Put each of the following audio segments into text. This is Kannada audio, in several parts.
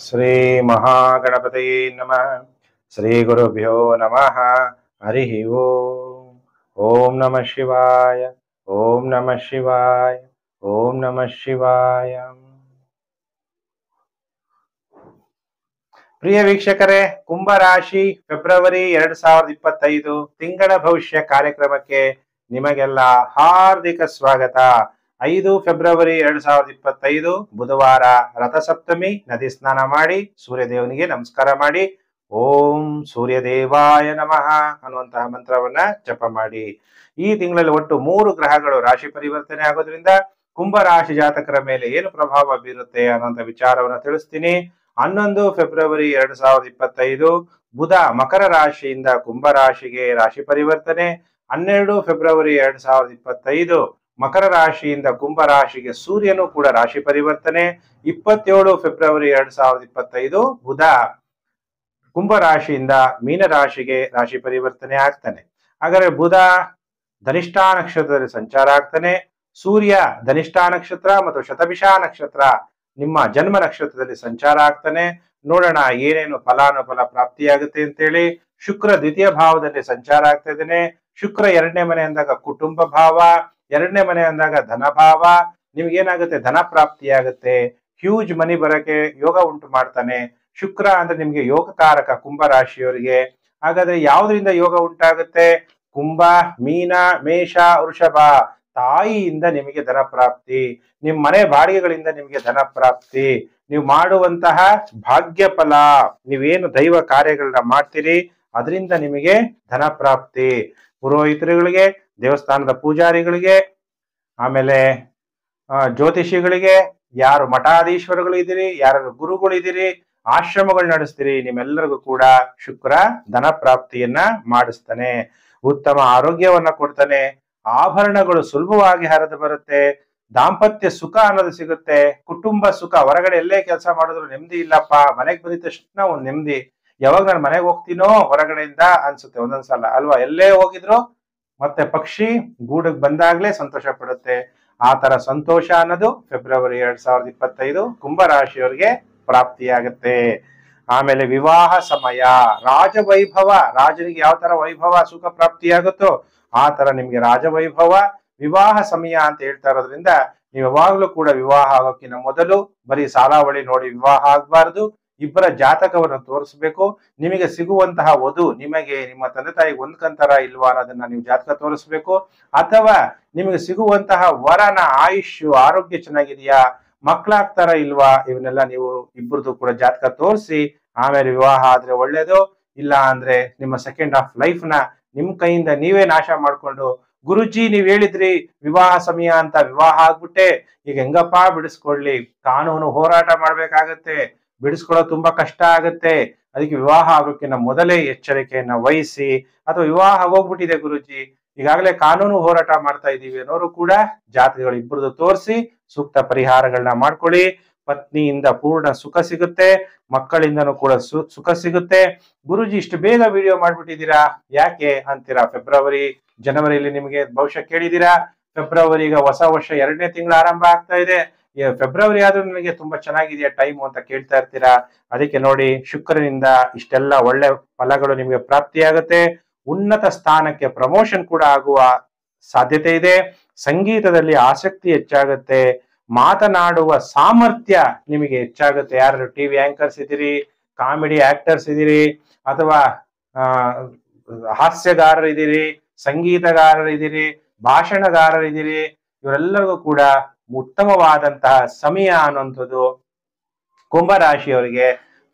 ಶ್ರೀ ಮಹಾಗಣಪತಯೇ ನಮಃ. ಶ್ರೀ ಗುರುಭ್ಯೋ ನಮಃ. ಹರಿ ಓಂ. ಓಂ ನಮಃ ಶಿವಾಯ. ಓಂ ನಮಃ ಶಿವಾಯ. ಓಂ ನಮಃ ಶಿವಾಯ. ಪ್ರಿಯ ವೀಕ್ಷಕರೇ, ಕುಂಭರಾಶಿ ಫೆಬ್ರವರಿ 2025 ತಿಂಗಳ ಭವಿಷ್ಯ ಕಾರ್ಯಕ್ರಮಕ್ಕೆ ನಿಮಗೆಲ್ಲ ಹಾರ್ದಿಕ ಸ್ವಾಗತ. 5 ಫೆಬ್ರವರಿ 2025 ಬುಧವಾರ, ರಥಸಪ್ತಮಿ. ನದಿ ಸ್ನಾನ ಮಾಡಿ ಸೂರ್ಯದೇವನಿಗೆ ನಮಸ್ಕಾರ ಮಾಡಿ ಓಂ ಸೂರ್ಯದೇವಾಯ ನಮಃ ಅನ್ನುವಂತಹ ಮಂತ್ರವನ್ನ ಜಪ ಮಾಡಿ. ಈ ತಿಂಗಳಲ್ಲಿ ಒಟ್ಟು 3 ಗ್ರಹಗಳು ರಾಶಿ ಪರಿವರ್ತನೆ ಆಗೋದ್ರಿಂದ ಕುಂಭರಾಶಿ ಜಾತಕರ ಮೇಲೆ ಏನು ಪ್ರಭಾವ ಬೀರುತ್ತೆ ಅನ್ನುವಂಥ ವಿಚಾರವನ್ನು ತಿಳಿಸ್ತೀನಿ. 11 ಫೆಬ್ರವರಿ 2025 ಬುಧ ಮಕರ ರಾಶಿಯಿಂದ ಕುಂಭ ರಾಶಿಗೆ ರಾಶಿ ಪರಿವರ್ತನೆ. 12 ಫೆಬ್ರವರಿ 2025 ಮಕರ ರಾಶಿಯಿಂದ ಕುಂಭ ರಾಶಿಗೆ ಸೂರ್ಯನು ಕೂಡ ರಾಶಿ ಪರಿವರ್ತನೆ. 27 ಫೆಬ್ರವರಿ 2025 ಬುಧ ಕುಂಭ ರಾಶಿಯಿಂದ ಮೀನ ರಾಶಿಗೆ ರಾಶಿ ಪರಿವರ್ತನೆ ಆಗ್ತಾನೆ. ಹಾಗಾದ್ರೆ ಬುಧ ಧನಿಷ್ಠಾ ನಕ್ಷತ್ರದಲ್ಲಿ ಸಂಚಾರ ಆಗ್ತಾನೆ. ಸೂರ್ಯ ಧನಿಷ್ಠಾ ನಕ್ಷತ್ರ ಮತ್ತು ಶತಭಿಷ ನಕ್ಷತ್ರ ನಿಮ್ಮ ಜನ್ಮ ನಕ್ಷತ್ರದಲ್ಲಿ ಸಂಚಾರ ಆಗ್ತಾನೆ. ನೋಡೋಣ ಏನೇನು ಫಲಾನುಫಲ ಪ್ರಾಪ್ತಿಯಾಗುತ್ತೆ ಅಂತೇಳಿ. ಶುಕ್ರ ದ್ವಿತೀಯ ಭಾವದಲ್ಲಿ ಸಂಚಾರ ಆಗ್ತಾ ಇದ್ದೇನೆ. ಶುಕ್ರ 2ನೇ ಮನೆ ಅಂದಾಗ ಕುಟುಂಬ ಭಾವ, 2ನೇ ಮನೆ ಅಂದಾಗ ಧನ ಭಾವ. ನಿಮ್ಗೇನಾಗುತ್ತೆ? ಧನ ಪ್ರಾಪ್ತಿಯಾಗುತ್ತೆ. ಹ್ಯೂಜ್ ಮನಿ ಬರಕ್ಕೆ ಯೋಗ ಉಂಟು ಮಾಡ್ತಾನೆ. ಶುಕ್ರ ಅಂದ್ರೆ ನಿಮ್ಗೆ ಯೋಗಕಾರಕ ಕುಂಭ ರಾಶಿಯವರಿಗೆ. ಹಾಗಾದ್ರೆ ಯಾವ್ದ್ರಿಂದ ಯೋಗ ಉಂಟಾಗುತ್ತೆ? ಕುಂಭ, ಮೀನ, ಮೇಷ, ವೃಷಭ. ತಾಯಿಯಿಂದ ನಿಮಗೆ ಧನ ಪ್ರಾಪ್ತಿ, ನಿಮ್ ಮನೆ ಬಾಡಿಗೆಗಳಿಂದ ನಿಮಗೆ ಧನ ಪ್ರಾಪ್ತಿ, ನೀವು ಮಾಡುವಂತಹ ಭಾಗ್ಯ ಫಲ, ನೀವೇನು ದೈವ ಕಾರ್ಯಗಳನ್ನ ಮಾಡ್ತೀರಿ ಅದರಿಂದ ನಿಮಗೆ ಧನ ಪ್ರಾಪ್ತಿ. ಪುರೋಹಿತರುಗಳಿಗೆ, ದೇವಸ್ಥಾನದ ಪೂಜಾರಿಗಳಿಗೆ, ಆಮೇಲೆ ಜ್ಯೋತಿಷಿಗಳಿಗೆ, ಯಾರು ಮಠಾಧೀಶ್ವರಗಳು ಇದ್ದೀರಿ, ಯಾರು ಗುರುಗಳಿದ್ದೀರಿ, ಆಶ್ರಮಗಳು ನಡೆಸ್ತೀರಿ, ನಿಮ್ಮೆಲ್ಲರಿಗೂ ಕೂಡ ಶುಕ್ರ ಧನ ಪ್ರಾಪ್ತಿಯನ್ನ ಮಾಡಿಸ್ತಾನೆ. ಉತ್ತಮ ಆರೋಗ್ಯವನ್ನ ಕೊಡ್ತಾನೆ. ಆಭರಣಗಳು ಸುಲಭವಾಗಿ ಹರಿದು ಬರುತ್ತೆ. ದಾಂಪತ್ಯ ಸುಖ ಅನ್ನೋದು ಸಿಗುತ್ತೆ. ಕುಟುಂಬ ಸುಖ. ಹೊರಗಡೆ ಎಲ್ಲೇ ಕೆಲಸ ಮಾಡಿದ್ರು ನೆಮ್ಮದಿ ಇಲ್ಲಪ್ಪ, ಮನೆಗೆ ಬಂದಿದ ತಕ್ಷಣ ಒಂದ್ ನೆಮ್ಮದಿ. ಯಾವಾಗ ನಾನು ಮನೆಗೆ ಹೋಗ್ತೀನೋ ಹೊರಗಡೆಯಿಂದ ಅನ್ಸುತ್ತೆ ಒಂದೊಂದ್ಸಲ ಅಲ್ವಾ. ಎಲ್ಲೇ ಹೋಗಿದ್ರು ಮತ್ತೆ ಪಕ್ಷಿ ಗೂಡಿಗೆ ಬಂದಾಗ್ಲೇ ಸಂತೋಷ ಪಡುತ್ತೆ. ಆ ತರ ಸಂತೋಷ ಅನ್ನೋದು ಫೆಬ್ರವರಿ 2025 ಕುಂಭ ರಾಶಿಯವರಿಗೆ ಪ್ರಾಪ್ತಿಯಾಗುತ್ತೆ. ಆಮೇಲೆ ವಿವಾಹ ಸಮಯ, ರಾಜವೈಭವ. ರಾಜನಿಗೆ ಯಾವ ತರ ವೈಭವ ಸುಖ ಪ್ರಾಪ್ತಿಯಾಗುತ್ತೋ ಆ ತರ ನಿಮ್ಗೆ ರಾಜವೈಭವ, ವಿವಾಹ ಸಮಯ ಅಂತ ಹೇಳ್ತಾ ಇರೋದ್ರಿಂದ ನೀವು ಯಾವಾಗ್ಲೂ ಕೂಡ ವಿವಾಹ ಆಗೋಕ್ಕಿಂತ ಮೊದಲು ಬರೀ ಸಾಲಾವಳಿ ನೋಡಿ ವಿವಾಹ ಆಗ್ಬಾರ್ದು. ಇಬ್ಬರ ಜಾತಕವನ್ನು ತೋರಿಸ್ಬೇಕು. ನಿಮಗೆ ಸಿಗುವಂತಹ ವಧು ನಿಮಗೆ ನಿಮ್ಮ ತಂದೆ ತಾಯಿಗೆ ಹೊಂದ್ಕಂತಾರ ಇಲ್ವಾ ಅನ್ನೋದನ್ನ ನೀವು ಜಾತಕ ತೋರಿಸ್ಬೇಕು. ಅಥವಾ ನಿಮಗೆ ಸಿಗುವಂತಹ ವರನ ಆಯುಷ್ಯು, ಆರೋಗ್ಯ ಚೆನ್ನಾಗಿದೆಯಾ, ಮಕ್ಕಳಾಗ್ತಾರ ಇಲ್ವಾ, ಇವನ್ನೆಲ್ಲ ನೀವು ಇಬ್ಬರದು ಕೂಡ ಜಾತಕ ತೋರಿಸಿ ಆಮೇಲೆ ವಿವಾಹ ಆದ್ರೆ ಒಳ್ಳೇದು. ಇಲ್ಲ ಅಂದ್ರೆ ನಿಮ್ಮ ಸೆಕೆಂಡ್ ಹಾಫ್ ಲೈಫ್ ನ ನಿಮ್ ಕೈಯಿಂದ ನೀವೇ ನಾಶ ಮಾಡ್ಕೊಂಡು, ಗುರುಜಿ ನೀವ್ ಹೇಳಿದ್ರಿ ವಿವಾಹ ಸಮಯ ಅಂತ, ವಿವಾಹ ಆಗ್ಬಿಟ್ಟೆ, ಈಗ ಹೆಂಗಪ್ಪ ಬಿಡಿಸ್ಕೊಳ್ಳಿ, ಕಾನೂನು ಹೋರಾಟ ಮಾಡ್ಬೇಕಾಗತ್ತೆ, ಬಿಡಿಸ್ಕೊಳ್ಳೋದು ತುಂಬಾ ಕಷ್ಟ ಆಗತ್ತೆ. ಅದಕ್ಕೆ ವಿವಾಹ ಆಗೋಕ್ಕಿಂತ ಮೊದಲೇ ಎಚ್ಚರಿಕೆಯನ್ನ ವಹಿಸಿ. ಅಥವಾ ವಿವಾಹ ಆಗೋಗ್ಬಿಟ್ಟಿದೆ ಗುರುಜಿ, ಈಗಾಗಲೇ ಕಾನೂನು ಹೋರಾಟ ಮಾಡ್ತಾ ಇದೀವಿ ಅನ್ನೋರು ಕೂಡ ಜಾತಕಗಳು ಇಬ್ಬರದು ತೋರಿಸಿ ಸೂಕ್ತ ಪರಿಹಾರಗಳನ್ನ ಮಾಡ್ಕೊಳ್ಳಿ. ಪತ್ನಿಯಿಂದ ಪೂರ್ಣ ಸುಖ ಸಿಗುತ್ತೆ, ಮಕ್ಕಳಿಂದನೂ ಕೂಡ ಸುಖ ಸಿಗುತ್ತೆ. ಗುರುಜಿ ಇಷ್ಟು ಬೇಗ ವಿಡಿಯೋ ಮಾಡ್ಬಿಟ್ಟಿದ್ದೀರಾ ಯಾಕೆ ಅಂತೀರಾ. ಫೆಬ್ರವರಿ ಜನವರಿಯಲ್ಲಿ ನಿಮಗೆ ಭವಿಷ್ಯ ಕೇಳಿದೀರಾ. ಫೆಬ್ರವರಿ ಈಗ ಹೊಸ ವರ್ಷ 2ನೇ ತಿಂಗಳು ಆರಂಭ ಆಗ್ತಾ ಇದೆ. ಫೆಬ್ರವರಿ ಆದ್ರೂ ನನಗೆ ತುಂಬಾ ಚೆನ್ನಾಗಿದೆಯಾ ಟೈಮ್ ಅಂತ ಕೇಳ್ತಾ ಇರ್ತೀರಾ. ಅದಕ್ಕೆ ನೋಡಿ, ಶುಕ್ರನಿಂದ ಇಷ್ಟೆಲ್ಲ ಒಳ್ಳೆ ಫಲಗಳು ನಿಮಗೆ ಪ್ರಾಪ್ತಿಯಾಗುತ್ತೆ. ಉನ್ನತ ಸ್ಥಾನಕ್ಕೆ ಪ್ರಮೋಷನ್ ಕೂಡ ಆಗುವ ಸಾಧ್ಯತೆ ಇದೆ. ಸಂಗೀತದಲ್ಲಿ ಆಸಕ್ತಿ ಹೆಚ್ಚಾಗುತ್ತೆ. ಮಾತನಾಡುವ ಸಾಮರ್ಥ್ಯ ನಿಮಗೆ ಹೆಚ್ಚಾಗುತ್ತೆ. ಯಾರು ಟಿವಿ ಆಂಕರ್ಸ್ ಇದ್ದೀರಿ, ಕಾಮಿಡಿ ಆಕ್ಟರ್ಸ್ ಇದ್ದೀರಿ, ಅಥವಾ ಹಾಸ್ಯಗಾರರಿದ್ದೀರಿ, ಸಂಗೀತಗಾರರಿದ್ದೀರಿ, ಭಾಷಣಗಾರರಿದ್ದೀರಿ, ಇವರೆಲ್ಲರಿಗೂ ಕೂಡ ಉತ್ತಮವಾದಂತಹ ಸಮಯ ಅನ್ನುವಂಥದ್ದು ಕುಂಭರಾಶಿಯವರಿಗೆ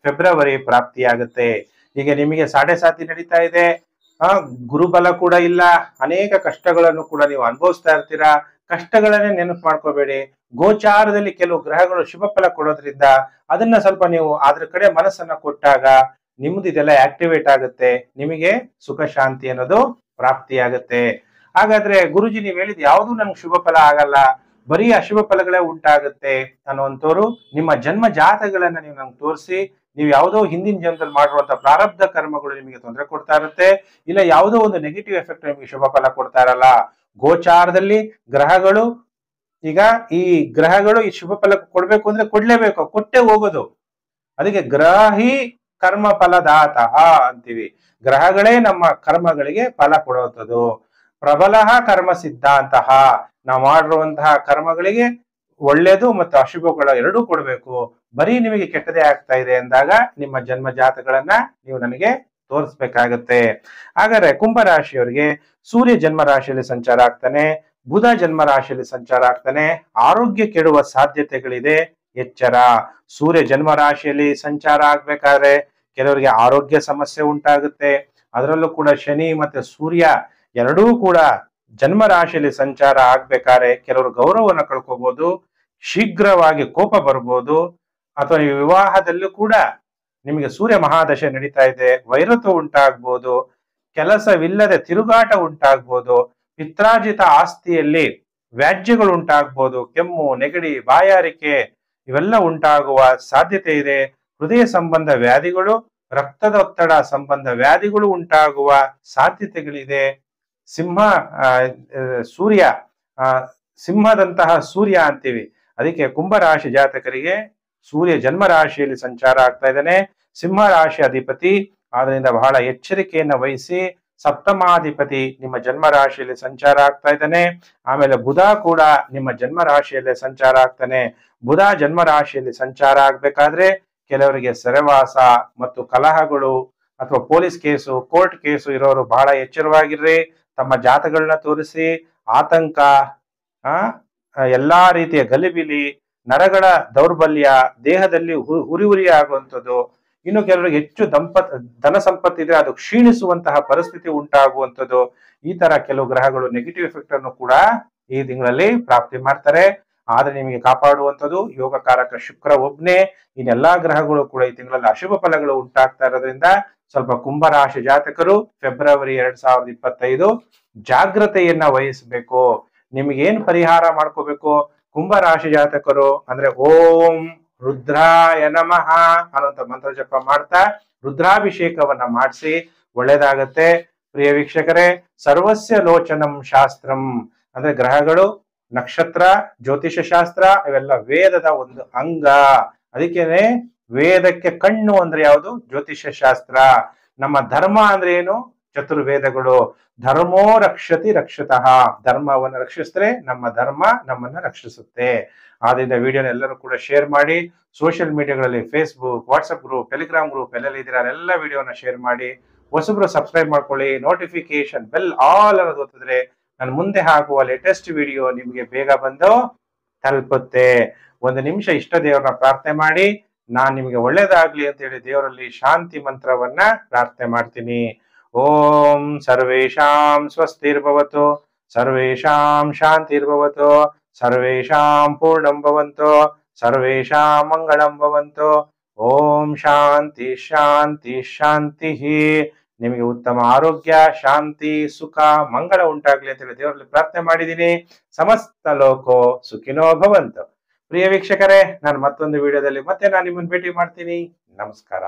ಫೆಬ್ರವರಿ ಪ್ರಾಪ್ತಿಯಾಗುತ್ತೆ. ಈಗ ನಿಮಗೆ 7.5 ನಡೀತಾ ಇದೆ. ಗುರುಬಲ ಕೂಡ ಇಲ್ಲ. ಅನೇಕ ಕಷ್ಟಗಳನ್ನು ಕೂಡ ನೀವು ಅನುಭವಿಸ್ತಾ ಇರ್ತೀರಾ. ಕಷ್ಟಗಳನ್ನೇ ನೆನಪು ಮಾಡ್ಕೋಬೇಡಿ. ಗೋಚಾರದಲ್ಲಿ ಕೆಲವು ಗ್ರಹಗಳು ಶುಭ ಫಲ ಕೊಡೋದ್ರಿಂದ ಅದನ್ನ ಸ್ವಲ್ಪ ನೀವು ಅದ್ರ ಕಡೆ ಮನಸ್ಸನ್ನ ಕೊಟ್ಟಾಗ ನಿಮ್ದು ಇದೆಲ್ಲ ಆಕ್ಟಿವೇಟ್ ಆಗುತ್ತೆ. ನಿಮಗೆ ಸುಖ ಶಾಂತಿ ಅನ್ನೋದು ಪ್ರಾಪ್ತಿಯಾಗುತ್ತೆ. ಹಾಗಾದ್ರೆ ಗುರುಜಿ ನೀವ್ ಹೇಳಿದ್ ಯಾವ್ದು ನನ್ಗೆ ಶುಭ ಫಲ ಆಗಲ್ಲ, ಬರೀ ಅಶುಭ ಫಲಗಳೇ ಉಂಟಾಗುತ್ತೆ ಅನ್ನುವಂಥವ್ರು ನಿಮ್ಮ ಜನ್ಮ ಜಾತಕಗಳನ್ನ ನೀವು ನಂಗೆ ತೋರಿಸಿ. ನೀವು ಯಾವುದೋ ಹಿಂದಿನ ಜನ್ಮದಲ್ಲಿ ಮಾಡಿರುವಂತ ಪ್ರಾರಬ್ಧ ಕರ್ಮಗಳು ನಿಮಗೆ ತೊಂದರೆ ಕೊಡ್ತಾ ಇರುತ್ತೆ. ಇಲ್ಲ ಯಾವುದೋ ಒಂದು ನೆಗೆಟಿವ್ ಎಫೆಕ್ಟ್ ನಿಮಗೆ ಶುಭ ಫಲ ಕೊಡ್ತಾ ಇರಲ್ಲ. ಗೋಚಾರದಲ್ಲಿ ಗ್ರಹಗಳು, ಈಗ ಈ ಗ್ರಹಗಳು ಈ ಶುಭ ಫಲ ಕೊಡ್ಬೇಕು ಅಂದ್ರೆ ಕೊಡ್ಲೇಬೇಕು, ಕೊಟ್ಟೆ ಹೋಗೋದು. ಅದಕ್ಕೆ ಗ್ರಹಿ ಕರ್ಮ ಫಲದಾತಃ ಅಂತೀವಿ. ಗ್ರಹಗಳೇ ನಮ್ಮ ಕರ್ಮಗಳಿಗೆ ಫಲ ಕೊಡುವಂಥದ್ದು. ಪ್ರಬಲ ಕರ್ಮ ಸಿದ್ಧಾಂತ, ನಾವು ಮಾಡಿರುವಂತಹ ಕರ್ಮಗಳಿಗೆ ಒಳ್ಳೇದು ಮತ್ತು ಅಶುಭಗಳ ಎರಡೂ ಕೊಡಬೇಕು. ಬರೀ ನಿಮಗೆ ಕೆಟ್ಟದೇ ಆಗ್ತಾ ಇದೆ ಅಂದಾಗ ನಿಮ್ಮ ಜನ್ಮ ಜಾತಗಳನ್ನ ನೀವು ನನಗೆ ತೋರಿಸ್ಬೇಕಾಗತ್ತೆ. ಹಾಗಾದ್ರೆ ಕುಂಭರಾಶಿಯವರಿಗೆ ಸೂರ್ಯ ಜನ್ಮ ರಾಶಿಯಲ್ಲಿ ಸಂಚಾರ ಆಗ್ತಾನೆ, ಬುಧ ಜನ್ಮ ರಾಶಿಯಲ್ಲಿ ಸಂಚಾರ ಆಗ್ತಾನೆ. ಆರೋಗ್ಯ ಕೆಡುವ ಸಾಧ್ಯತೆಗಳಿದೆ, ಎಚ್ಚರ. ಸೂರ್ಯ ಜನ್ಮ ರಾಶಿಯಲ್ಲಿ ಸಂಚಾರ ಆಗ್ಬೇಕಾದ್ರೆ ಕೆಲವರಿಗೆ ಆರೋಗ್ಯ ಸಮಸ್ಯೆ ಉಂಟಾಗುತ್ತೆ. ಅದರಲ್ಲೂ ಕೂಡ ಶನಿ ಮತ್ತೆ ಸೂರ್ಯ ಎರಡೂ ಕೂಡ ಜನ್ಮ ರಾಶಿಯಲ್ಲಿ ಸಂಚಾರ ಆಗ್ಬೇಕಾದ್ರೆ ಕೆಲವರು ಗೌರವವನ್ನು ಕಳ್ಕೋಬಹುದು, ಶೀಘ್ರವಾಗಿ ಕೋಪ ಬರ್ಬೋದು, ಅಥವಾ ಈ ವಿವಾಹದಲ್ಲೂ ಕೂಡ ನಿಮಗೆ ಸೂರ್ಯ ಮಹಾದಶೆ ನಡೀತಾ ಇದೆ, ವೈರತ್ವ ಉಂಟಾಗ್ಬೋದು, ಕೆಲಸವಿಲ್ಲದೆ ತಿರುಗಾಟ ಉಂಟಾಗ್ಬೋದು, ಪಿತ್ರಾರ್ಜಿತ ಆಸ್ತಿಯಲ್ಲಿ ವ್ಯಾಜ್ಯಗಳು ಉಂಟಾಗ್ಬೋದು, ಕೆಮ್ಮು, ನೆಗಡಿ, ಬಾಯಾರಿಕೆ ಇವೆಲ್ಲ ಉಂಟಾಗುವ ಸಾಧ್ಯತೆ ಇದೆ. ಹೃದಯ ಸಂಬಂಧ ವ್ಯಾಧಿಗಳು, ರಕ್ತದೊತ್ತಡ ಸಂಬಂಧ ವ್ಯಾಧಿಗಳು ಉಂಟಾಗುವ ಸಾಧ್ಯತೆಗಳಿದೆ. ಸೂರ್ಯ ಸಿಂಹದಂತಹ ಸೂರ್ಯ ಅಂತೀವಿ. ಅದಕ್ಕೆ ಕುಂಭರಾಶಿ ಜಾತಕರಿಗೆ ಸೂರ್ಯ ಜನ್ಮ ರಾಶಿಯಲ್ಲಿ ಸಂಚಾರ ಆಗ್ತಾ ಇದ್ದಾನೆ. ಸಿಂಹ ರಾಶಿ ಅಧಿಪತಿ, ಆದ್ರಿಂದ ಬಹಳ ಎಚ್ಚರಿಕೆಯನ್ನು ವಹಿಸಿ. ಸಪ್ತಮಾಧಿಪತಿ ನಿಮ್ಮ ಜನ್ಮ ರಾಶಿಯಲ್ಲಿ ಸಂಚಾರ ಆಗ್ತಾ ಇದ್ದಾನೆ. ಆಮೇಲೆ ಬುಧ ಕೂಡ ನಿಮ್ಮ ಜನ್ಮ ರಾಶಿಯಲ್ಲೇ ಸಂಚಾರ ಆಗ್ತಾನೆ. ಬುಧ ಜನ್ಮ ರಾಶಿಯಲ್ಲಿ ಸಂಚಾರ ಆಗ್ಬೇಕಾದ್ರೆ ಕೆಲವರಿಗೆ ಸೆರೆವಾಸ ಮತ್ತು ಕಲಹಗಳು ಅಥವಾ ಪೊಲೀಸ್ ಕೇಸು, ಕೋರ್ಟ್ ಕೇಸು ಇರೋರು ಬಹಳ ಎಚ್ಚರವಾಗಿರ್ರಿ. ತಮ್ಮ ಜಾತಗಳನ್ನ ತೋರಿಸಿ. ಆತಂಕ, ಎಲ್ಲಾ ರೀತಿಯ ಗಲಿಬಿಲಿ, ನರಗಳ ದೌರ್ಬಲ್ಯ, ದೇಹದಲ್ಲಿ ಉರಿ ಆಗುವಂಥದ್ದು, ಇನ್ನು ಕೆಲವರಿಗೆ ಹೆಚ್ಚು ಧನ ಸಂಪತ್ತಿದ್ರೆ ಅದು ಕ್ಷೀಣಿಸುವಂತಹ ಪರಿಸ್ಥಿತಿ ಉಂಟಾಗುವಂಥದ್ದು. ಈ ತರ ಕೆಲವು ಗ್ರಹಗಳು ನೆಗೆಟಿವ್ ಎಫೆಕ್ಟ್ ಅನ್ನು ಕೂಡ ಈ ತಿಂಗಳಲ್ಲಿ ಪ್ರಾಪ್ತಿ ಮಾಡ್ತಾರೆ. ಆದ್ರೆ ನಿಮಗೆ ಕಾಪಾಡುವಂಥದ್ದು ಯೋಗಕಾರಕ ಶುಕ್ರ ಒಬ್ನೇ. ಇನ್ನೆಲ್ಲಾ ಗ್ರಹಗಳು ಕೂಡ ಈ ತಿಂಗಳಲ್ಲಿ ಅಶುಭ ಫಲಗಳು ಉಂಟಾಗ್ತಾ ಇರೋದ್ರಿಂದ ಸ್ವಲ್ಪ ಕುಂಭರಾಶಿ ಜಾತಕರು ಫೆಬ್ರವರಿ 2025 ಜಾಗ್ರತೆಯನ್ನ ವಹಿಸಬೇಕು. ನಿಮ್ಗೆ ಏನ್ ಪರಿಹಾರ ಮಾಡ್ಕೋಬೇಕು ಕುಂಭರಾಶಿ ಜಾತಕರು ಅಂದ್ರೆ ಓಂ ರುದ್ರಾಯ ನಮಃ ಅನ್ನುವಂತ ಮಂತ್ರ ಜಪ ಮಾಡ್ತಾ ರುದ್ರಾಭಿಷೇಕವನ್ನ ಮಾಡಿಸಿ ಒಳ್ಳೇದಾಗತ್ತೆ. ಪ್ರಿಯ ವೀಕ್ಷಕರೇ, ಸರ್ವಸ್ಯ ಲೋಚನಂ ಶಾಸ್ತ್ರಂ ಅಂದ್ರೆ ಗ್ರಹಗಳು, ನಕ್ಷತ್ರ, ಜ್ಯೋತಿಷ ಶಾಸ್ತ್ರ ಇವೆಲ್ಲ ವೇದದ ಒಂದು ಅಂಗ. ಅದಕ್ಕೇನೆ ವೇದಕ್ಕೆ ಕಣ್ಣು ಅಂದ್ರೆ ಯಾವುದು? ಜ್ಯೋತಿಷ ಶಾಸ್ತ್ರ. ನಮ್ಮ ಧರ್ಮ ಅಂದ್ರೆ ಏನು? ಚತುರ್ವೇದಗಳು. ಧರ್ಮೋ ರಕ್ಷತಿ ರಕ್ಷತಃ. ಧರ್ಮವನ್ನು ರಕ್ಷಿಸಿದ್ರೆ ನಮ್ಮ ಧರ್ಮ ನಮ್ಮನ್ನ ರಕ್ಷಿಸುತ್ತೆ. ಆದ್ರಿಂದ ವಿಡಿಯೋನ ಎಲ್ಲರೂ ಕೂಡ ಶೇರ್ ಮಾಡಿ. ಸೋಷಿಯಲ್ ಮೀಡಿಯಾಗಳಲ್ಲಿ Facebook, WhatsApp group, Telegram group ಎಲ್ಲೆಲ್ಲ ಇದ್ದೀರಾ ಎಲ್ಲ ವಿಡಿಯೋನ ಶೇರ್ ಮಾಡಿ. ಹೊಸಬ್ರು ಸಬ್ಸ್ಕ್ರೈಬ್ ಮಾಡ್ಕೊಳ್ಳಿ. ನೋಟಿಫಿಕೇಶನ್ ಬೆಲ್ ಆಲ್ ಅನ್ನೋದು ಒತ್ತಿದ್ರೆ ನಾನು ಮುಂದೆ ಹಾಕುವ ಲೇಟೆಸ್ಟ್ ವಿಡಿಯೋ ನಿಮಗೆ ಬೇಗ ಬಂದು ತಲುಪುತ್ತೆ. ಒಂದು ನಿಮಿಷ ಇಷ್ಟ ದೇವರನ್ನ ಪ್ರಾರ್ಥನೆ ಮಾಡಿ. ನಾನ್ ನಿಮಗೆ ಒಳ್ಳೇದಾಗ್ಲಿ ಅಂತ ಹೇಳಿ ದೇವರಲ್ಲಿ ಶಾಂತಿ ಮಂತ್ರವನ್ನ ಪ್ರಾರ್ಥನೆ ಮಾಡ್ತೀನಿ. ಓಂ ಸರ್ವೇಷಾಂ ಸ್ವಸ್ತಿರ್ಭವತು, ಸರ್ವೇಷಾಂ ಶಾಂತಿರ್ಭವತು, ಸರ್ವೇಷಾಂ ಪೂರ್ಣಂ ಭವಂತು, ಸರ್ವೇಷಾಂ ಮಂಗಳಂ ಭವಂತು. ಓಂ ಶಾಂತಿ ಶಾಂತಿ ಶಾಂತಿ. ನಿಮಗೆ ಉತ್ತಮ ಆರೋಗ್ಯ, ಶಾಂತಿ, ಸುಖ, ಮಂಗಳ ಉಂಟಾಗ್ಲಿ ಅಂತ ಹೇಳಿ ದೇವರಲ್ಲಿ ಪ್ರಾರ್ಥನೆ ಮಾಡಿದ್ದೀನಿ. ಸಮಸ್ತ ಲೋಕೋ ಸುಖಿನೋ ಭವಂತು. ಪ್ರಿಯ ವೀಕ್ಷಕರೇ, ನಾನು ಮತ್ತೊಂದು ವಿಡಿಯೋದಲ್ಲಿ ಮತ್ತೆ ನಾನು ನಿಮ್ಮನ್ನು ಭೇಟಿ ಮಾಡ್ತೀನಿ. ನಮಸ್ಕಾರ.